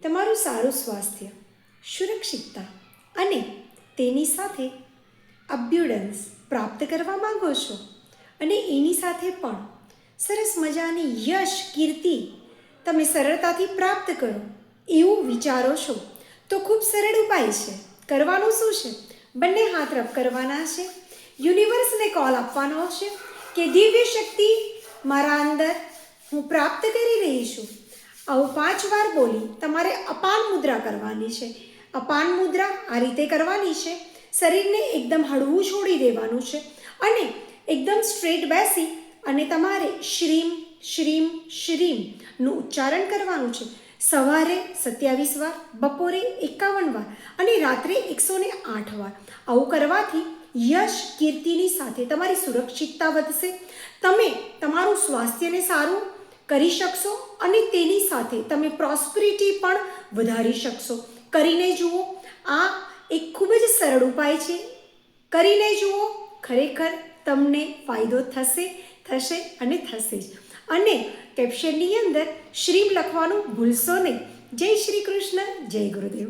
તમારું સારું સ્વાસ્થ્ય, સુરક્ષિતતા અને તેની સાથે અબ્યુડન્સ પ્રાપ્ત કરવા માંગો છો અને એની સાથે પણ સરસ મજાની યશ કીર્તિ તમે સરળતાથી પ્રાપ્ત કરો એવું વિચારો છો તો ખૂબ સરળ ઉપાય છે. કરવાનું શું છે? બંને હાથ રબ કરવાના છે. યુનિવર્સને કોલ આપવાનો છે કે દિવ્ય શક્તિ મારા અંદર હું પ્રાપ્ત કરી રહી છું. આવું 5 વાર બોલી તમારે અપાન મુદ્રા કરવાની છે. અપાન મુદ્રા આ રીતે કરવાની છે. શરીરને એકદમ હળવું છોડી દેવાનું છે અને એકદમ સ્ટ્રેટ બેસી અને તમારે શ્રીમ શ્રીમ શ્રીમનું ઉચ્ચારણ કરવાનું છે. સવારે 27 વાર, બપોરે 51 વાર અને રાત્રે 108 વાર. આવું કરવાથી યશ કીર્તિની સાથે તમારી સુરક્ષિતતા વધશે. તમે તમારું સ્વાસ્થ્યને સારું કરી શકશો અને તેની સાથે તમે પ્રોસ્પરિટી પણ વધારી શકશો. કરીને જુઓ. આ એક ખૂબ જ સરળ ઉપાય છે. કરીને જુઓ. ખરેખર તમને ફાયદો થશે અને થશે જ. અને કેપ્શનની અંદર શ્રીમ લખવાનું ભૂલશો નહીં. જય શ્રી કૃષ્ણ, જય ગુરુદેવ.